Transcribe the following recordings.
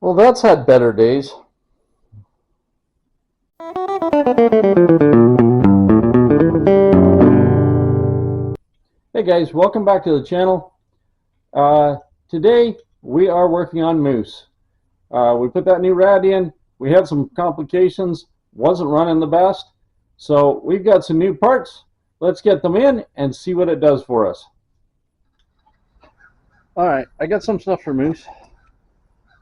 Well, that's had better days. Hey guys, welcome back to the channel. Today we are working on Moose. We put that new rad in. We had some complications. Wasn't running the best. So we've got some new parts. Let's get them in and see what it does for us. Alright, I got some stuff for Moose.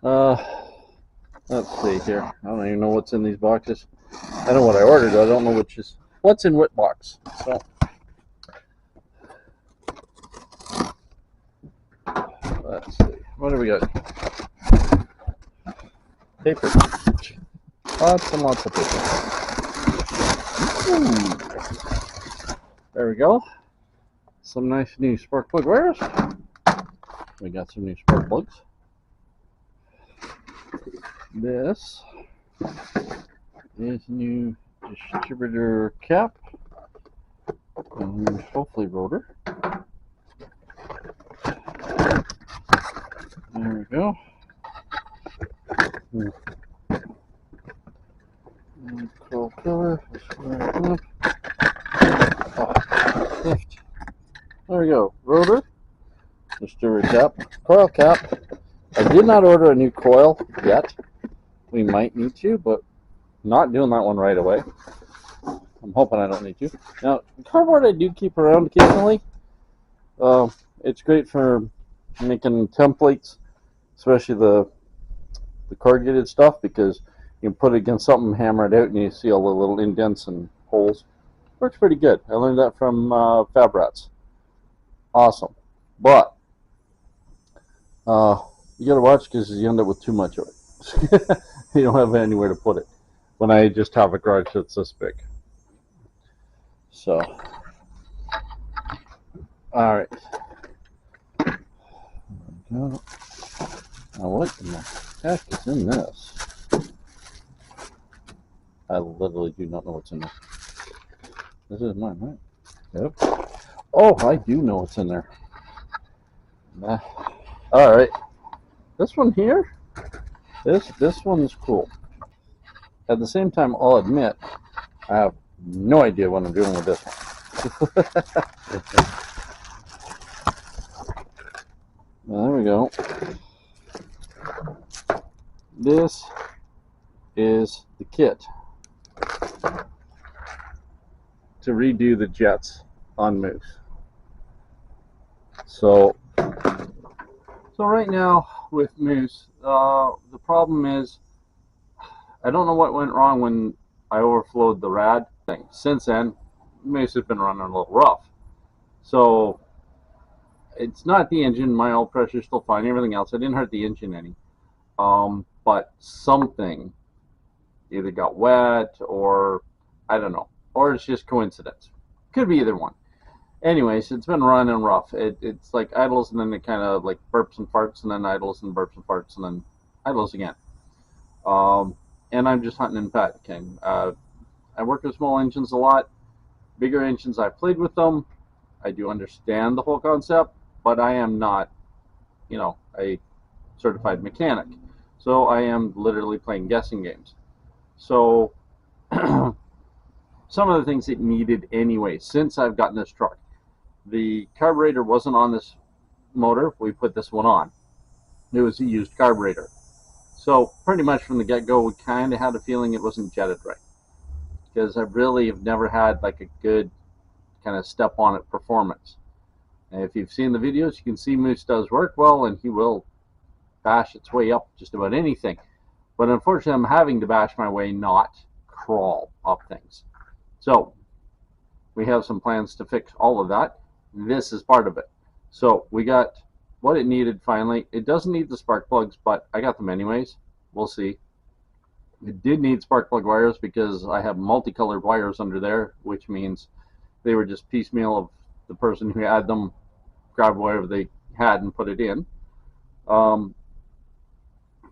Let's see here. I don't even know what's in these boxes. I know what I ordered. I don't know what's in what box. So let's see. What do we got? Paper. Lots and lots of paper. Ooh. There we go. Some nice new spark plug wires. We got some new spark plugs. This is new distributor cap and hopefully rotor. There we go. Coil filler. Lift. There we go. Rotor. Distributor cap. Coil cap. I did not order a new coil yet. We might need to, but not doing that one right away. I'm hoping I don't need to. Now, cardboard I do keep around occasionally. It's great for making templates, especially the corrugated stuff, because you can put it against something, hammer it out, and you see all the little indents and holes. Works pretty good. I learned that from Fab Rats. Awesome. But you gotta watch, because you end up with too much of it. You don't have anywhere to put it when I just have a garage that's this big. So, all right. Now, what in the heck is in this? I literally do not know what's in there. This is mine, right? Yep. Oh, I do know what's in there. All right. This one here. This one's cool. At the same time, I'll admit, I have no idea what I'm doing with this one. Well, there we go. This is the kit to redo the jets on Moose. So right now with Moose, the problem is I don't know what went wrong when I overflowed the rad thing. Since then, Moose has been running a little rough. So it's not the engine. My oil pressure is still fine. Everything else, I didn't hurt the engine any. But something either got wet, or I don't know, or it's just coincidence. Could be either one. Anyways, it's been running rough. It's like idles, and then it kind of like burps and farts, and then idles and burps and farts, and then idles again. And I'm just hunting and pecking. I work with small engines a lot. Bigger engines, I've played with them. I do understand the whole concept, but I am not, a certified mechanic. So I am literally playing guessing games. So some of the things it needed anyway, since I've gotten this truck. The carburetor wasn't on this motor. We put this one on. It was a used carburetor. So pretty much from the get-go, we kind of had a feeling it wasn't jetted right. Because I really have never had like a good kind of step on it performance. And if you've seen the videos, you can see Moose does work well, and he will bash its way up just about anything. But unfortunately, I'm having to bash my way, not crawl up things. So we have some plans to fix all of that. This is part of it. So we got what it needed finally. It doesn't need the spark plugs, but I got them anyways. We'll see. It did need spark plug wires because I have multicolored wires under there, which means they were just piecemeal of the person who had them grab whatever they had and put it in.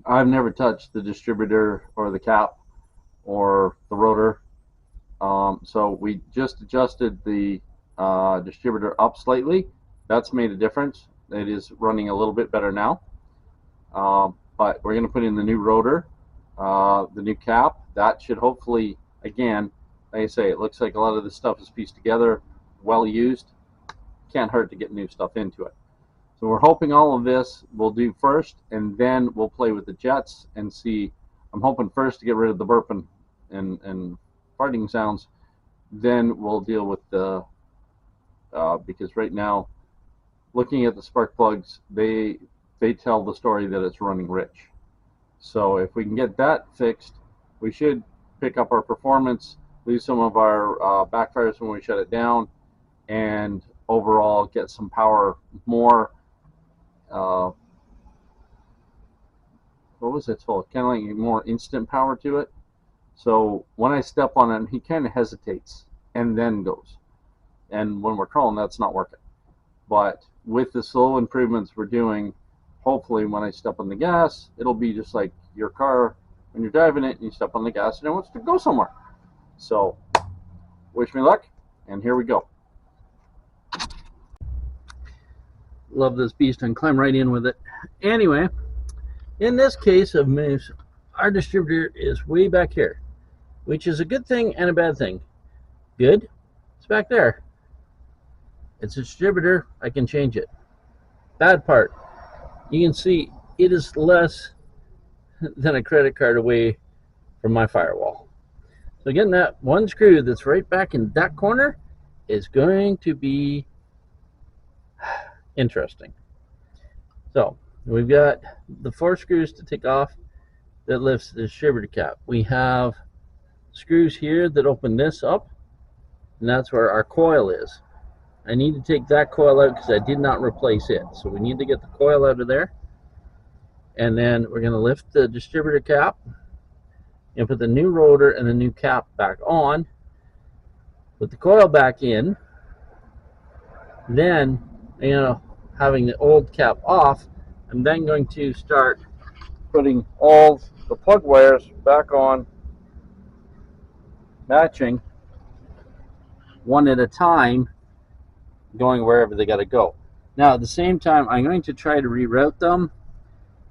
I've never touched the distributor or the cap or the rotor. So we just adjusted the distributor up slightly. That's made a difference. It is running a little bit better now. but we're going to put in the new rotor, the new cap. That should hopefully, again, like I say, it looks like a lot of this stuff is pieced together, well used. Can't hurt to get new stuff into it. So we're hoping all of this we'll do first, and then we'll play with the jets and see. I'm hoping first to get rid of the burping and farting sounds. Then we'll deal with the, because right now, looking at the spark plugs, they tell the story that it's running rich. So if we can get that fixed, we should pick up our performance, lose some of our backfires when we shut it down, and overall get some power, more what was it called? Kind of like more instant power to it. So when I step on it, he kind of hesitates and then goes. And when we're crawling, that's not working. But with the slow improvements we're doing, hopefully when I step on the gas, it'll be just like your car when you're driving it and you step on the gas and it wants to go somewhere. So wish me luck, and here we go. Love this beast and climb right in with it. Anyway, in this case of Moose, our distributor is way back here, which is a good thing and a bad thing. Good, it's back there. It's a distributor, I can change it. Bad part, you can see it is less than a credit card away from my firewall. So getting that one screw that's right back in that corner is going to be interesting. So we've got the 4 screws to take off that lifts the distributor cap. We have screws here that open this up, and that's where our coil is. I need to take that coil out because I did not replace it. So we need to get the coil out of there. And then we're going to lift the distributor cap and put the new rotor and the new cap back on. Put the coil back in. Then, having the old cap off, I'm then going to start putting all the plug wires back on, matching one at a time, going wherever they got to go. Now at the same time, I'm going to try to reroute them,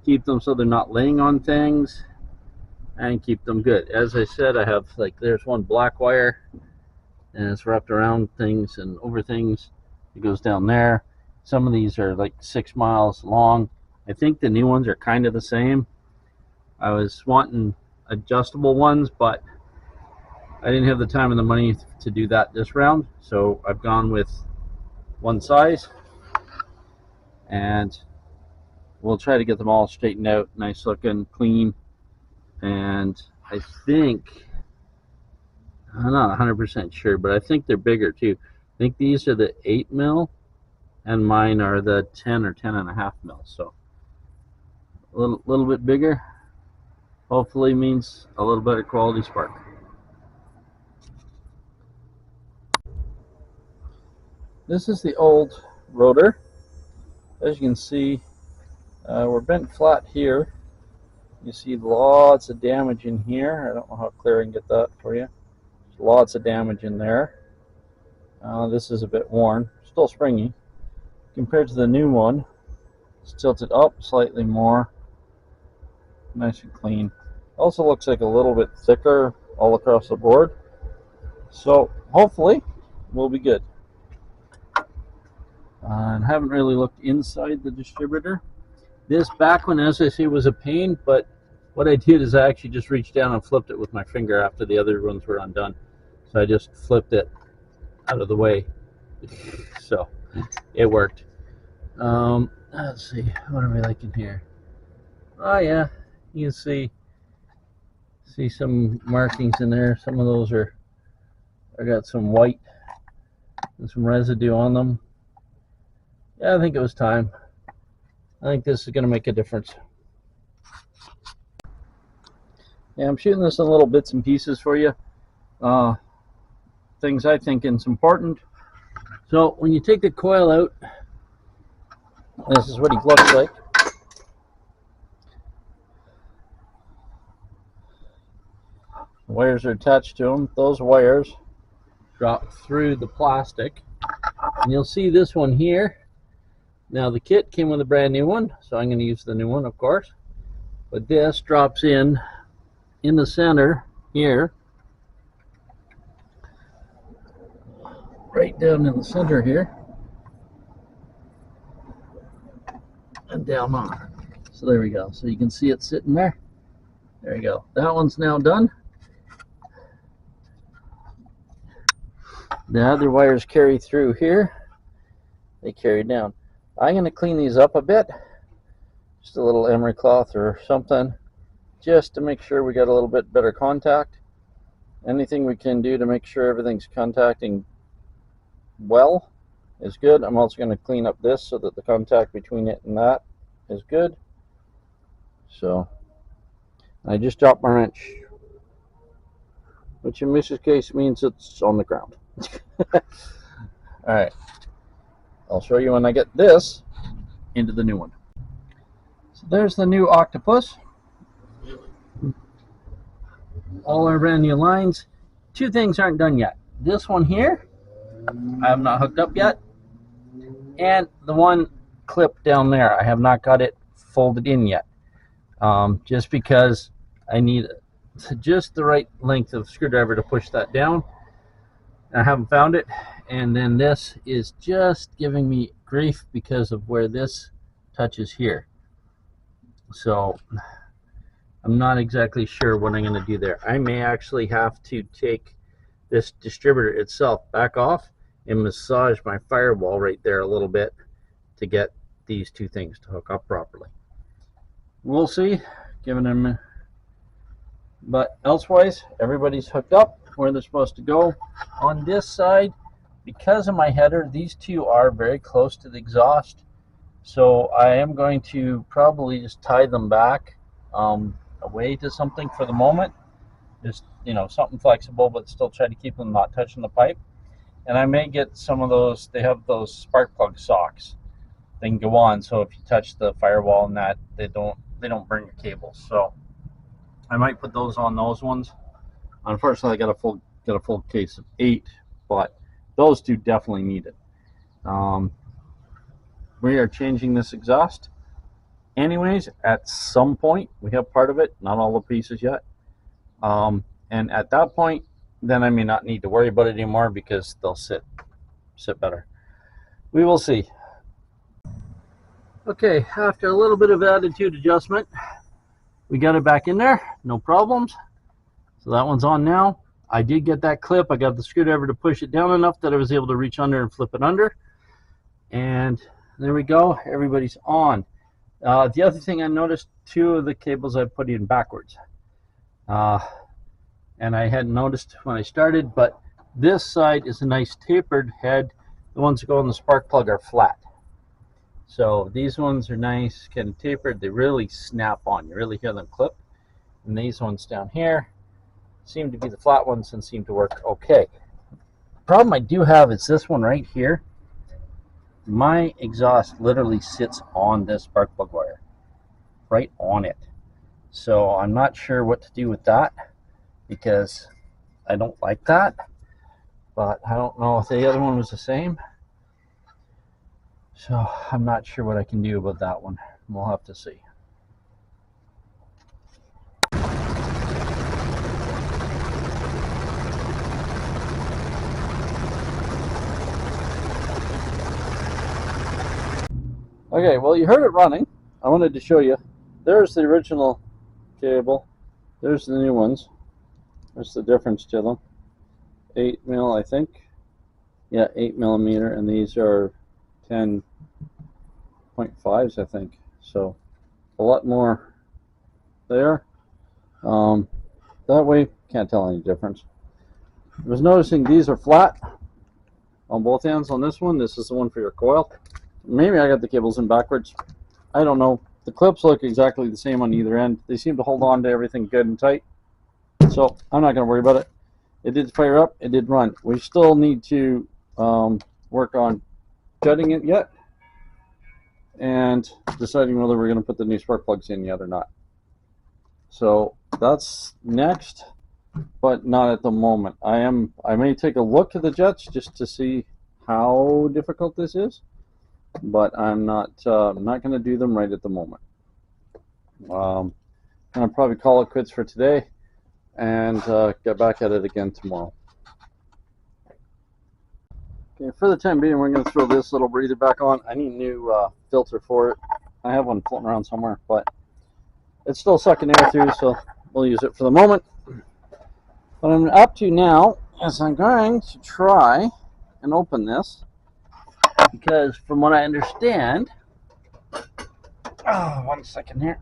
keep them so they're not laying on things, and keep them good. As I said, I have, like, there's one black wire and it's wrapped around things and over things. It goes down there. Some of these are like 6 miles long. I think the new ones are kind of the same. I was wanting adjustable ones, but I didn't have the time and the money to do that this round, so I've gone with one size, and we'll try to get them all straightened out, nice looking, clean. And I think, I'm not 100% sure, but I think they're bigger too. I think these are the 8 mil and mine are the 10 or 10.5 mil, so a little bit bigger hopefully means a little better quality spark. This is the old rotor. As you can see, we're bent flat here. You see lots of damage in here. I don't know how clear I can get that for you. There's lots of damage in there. This is a bit worn, still springy. Compared to the new one, it's tilted up slightly more. Nice and clean. Also looks like a little bit thicker all across the board. So hopefully we'll be good. And haven't really looked inside the distributor. This back one, as I say, was a pain, but what I did is I actually just reached down and flipped it with my finger after the other ones were undone. So I just flipped it out of the way. So it worked. Let's see, what are we liking here? Oh yeah, you can see some markings in there. Some of those are, I got some white and some residue on them. Yeah, I think it was time. I think this is going to make a difference. Yeah, I'm shooting this in little bits and pieces for you. Things I think is important. So when you take the coil out, this is what he looks like. The wires are attached to them. Those wires drop through the plastic. And you'll see this one here. Now the kit came with a brand new one, so I'm going to use the new one, of course. But this drops in the center here, right down in the center here, and down on. So there we go. So you can see it sitting there. There you go. That one's now done. The other wires carry through here. They carry down. I'm going to clean these up a bit. Just a little emery cloth or something, just to make sure we got a little bit better contact. Anything we can do to make sure everything's contacting well is good. I'm also going to clean up this so that the contact between it and that is good. So I just dropped my wrench, which in Mrs. case means it's on the ground. Alright, I'll show you when I get this into the new one. So there's the new Octopus. All our brand new lines. Two things aren't done yet. This one here, I have not hooked up yet. And the one clip down there, I have not got it folded in yet. Just because I need just the right length of screwdriver to push that down. I haven't found it. And then this is just giving me grief because of where this touches here. So I'm not exactly sure what I'm going to do there. I may actually have to take this distributor itself back off and massage my firewall right there a little bit to get these two things to hook up properly. We'll see, giving them, but elsewise everybody's hooked up where they're supposed to go. On this side, because of my header, these two are very close to the exhaust, so I am going to probably just tie them back away to something for the moment. Just, you know, something flexible, but still try to keep them not touching the pipe. And I may get some of those, they have those spark plug socks. They can go on, so if you touch the firewall and that, they don't burn your cables. So I might put those on those ones. Unfortunately, I got a full case of 8, but those two definitely need it. We are changing this exhaust anyways at some point. We have part of it, not all the pieces yet. And at that point, then I may not need to worry about it anymore because they'll sit better. We will see. Okay, after a little bit of attitude adjustment, we got it back in there, no problems. So that one's on now. I did get that clip. I got the screwdriver to push it down enough that I was able to reach under and flip it under. And there we go, everybody's on. The other thing I noticed, 2 of the cables I put in backwards. And I hadn't noticed when I started, but this side is a nice tapered head. The ones that go on the spark plug are flat. So these ones are nice, kind of tapered. They really snap on. You really hear them clip. And these ones down here seem to be the flat ones and seem to work okay. The problem I do have is this one right here. My exhaust literally sits on this spark plug wire, right on it. So I'm not sure what to do with that because I don't like that, but I don't know if the other one was the same. So I'm not sure what I can do about that one. We'll have to see. Okay, well, you heard it running. I wanted to show you. There's the original cable. There's the new ones. There's the difference to them. 8 mil, I think. Yeah, 8 millimeter, and these are 10.5s, I think. So a lot more there. That way, can't tell any difference. I was noticing these are flat on both ends on this one. This is the one for your coil. Maybe I got the cables in backwards. I don't know. The clips look exactly the same on either end. They seem to hold on to everything good and tight. So I'm not going to worry about it. It did fire up. It did run. We still need to work on jutting it yet and deciding whether we're going to put the new spark plugs in yet or not. So that's next, but not at the moment. I may take a look at the jets just to see how difficult this is, but I'm not going to do them right at the moment. I'm going to probably call it quits for today and get back at it again tomorrow. Okay, for the time being, we're going to throw this little breather back on. I need a new filter for it. I have one floating around somewhere, but it's still sucking air through, so we'll use it for the moment. What I'm up to now is I'm going to try and open this, because from what I understand, one second here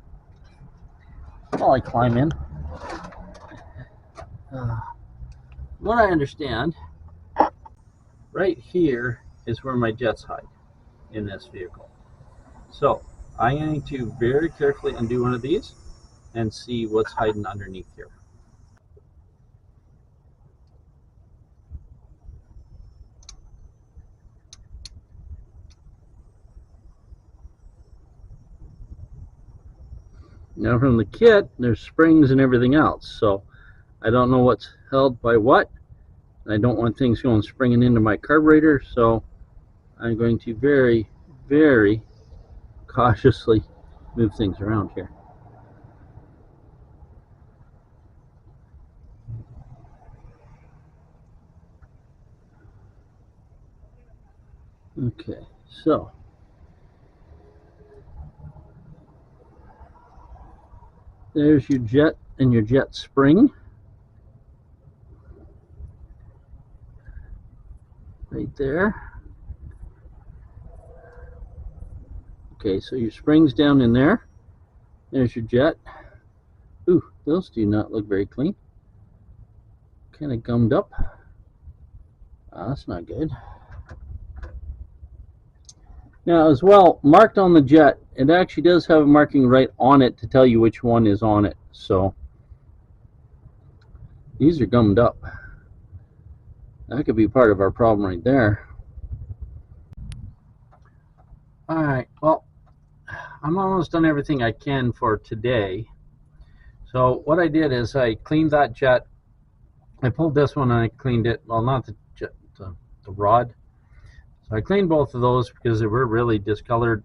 while I climb in. What I understand, right here is where my jets hide in this vehicle. So I'm going to very carefully undo one of these and see what's hiding underneath here. Now from the kit, there's springs and everything else, so I don't know what's held by what. I don't want things going springing into my carburetor, so I'm going to very, very cautiously move things around here. Okay, so there's your jet and your jet spring. Right there. Okay, so your spring's down in there. There's your jet. Ooh, those do not look very clean. Kind of gummed up. That's not good. Now, as well, marked on the jet, it actually does have a marking right on it to tell you which one is on it. So these are gummed up. That could be part of our problem right there. All right, well, I'm almost done everything I can for today. So what I did is I cleaned that jet. I pulled this one and I cleaned it. Well, not the jet, the rod. So I cleaned both of those because they were really discolored,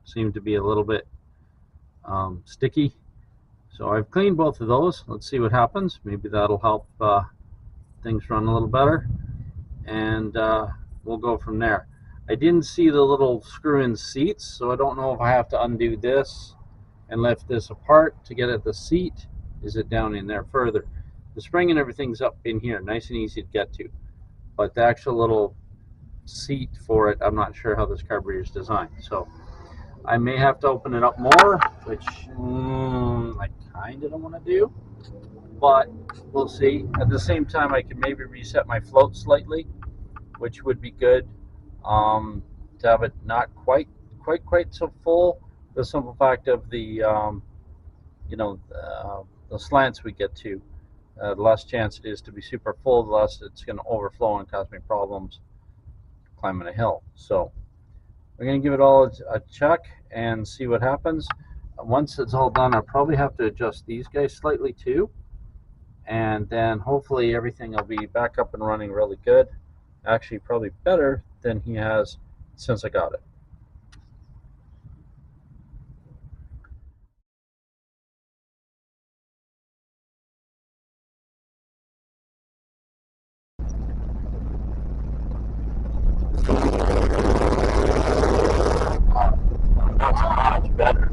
seemed to be a little bit sticky. So I've cleaned both of those. Let's see what happens. Maybe that'll help things run a little better, and we'll go from there. I didn't see the little screw-in seats, so I don't know if I have to undo this and lift this apart to get at the seat. Is it down in there further? The spring and everything's up in here, nice and easy to get to, but the actual little seat for it, I'm not sure how this carburetor is designed. So I may have to open it up more, which I kind of don't want to do, but we'll see. At the same time, I can maybe reset my float slightly, which would be good, to have it not quite so full. The simple fact of the the slants we get to, the less chance it is to be super full, the less it's going to overflow and cause me problems climbing a hill. So we're going to give it all a check and see what happens. Once it's all done, I'll probably have to adjust these guys slightly too, and then hopefully everything will be back up and running really good. Actually, probably better than he has since I got it. That's much better.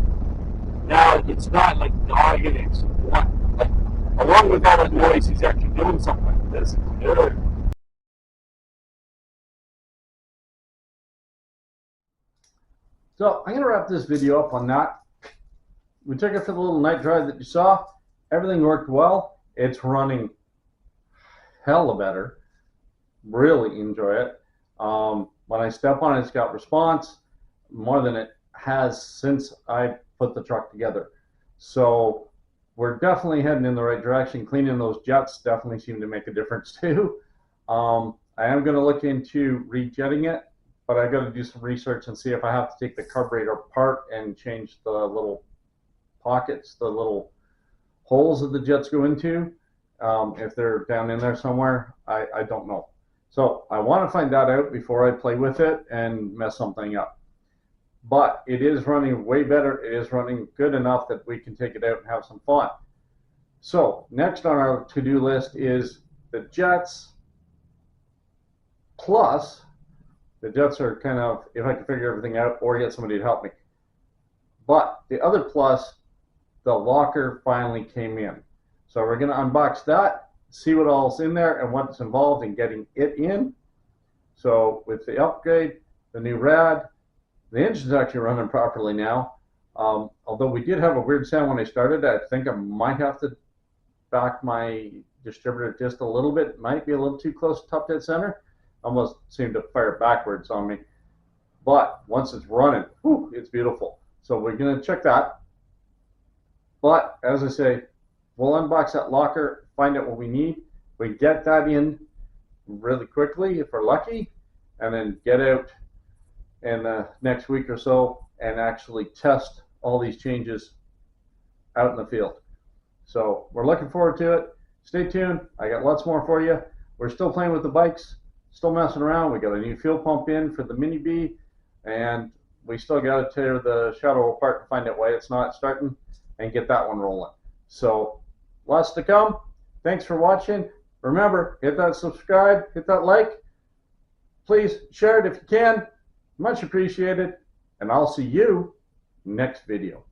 Now it's not like dogging it. Like, along with all the noise, he's actually doing something like this. It's good. So I'm going to wrap this video up on that. We took it for the little night drive that you saw. Everything worked well. It's running hella better. Really enjoy it. When I step on it, it's got response more than it has since I put the truck together. So we're definitely heading in the right direction. Cleaning those jets definitely seemed to make a difference too. I am going to look into rejetting it, but I got to do some research and see if I have to take the carburetor apart and change the little pockets, the little holes that the jets go into. If they're down in there somewhere, I don't know. So I want to find that out before I play with it and mess something up. but it is running way better. It is running good enough that we can take it out and have some fun. So next on our to-do list is the jets, plus the jets are kind of, if I can figure everything out or get somebody to help me. But the other plus, the locker finally came in. So we're going to unbox that, see what all's in there and what's involved in getting it in. So with the upgrade, the new rad, the engine's actually running properly now. Although we did have a weird sound when I started, I think I might have to back my distributor just a little bit. It might be a little too close to top dead center. Almost seemed to fire backwards on me. But once it's running, whew, it's beautiful. So we're going to check that. But as I say, we'll unbox that locker, find out what we need. We get that in really quickly if we're lucky, and then get out in the next week or so and actually test all these changes out in the field. So we're looking forward to it. Stay tuned. I got lots more for you. We're still playing with the bikes, still messing around. We got a new fuel pump in for the Mini B, and we still got to tear the Shadow apart and find out why it's not starting and get that one rolling. So lots to come. Thanks for watching. Remember, hit that subscribe, hit that like. Please share it if you can. Much appreciated. And I'll see you next video.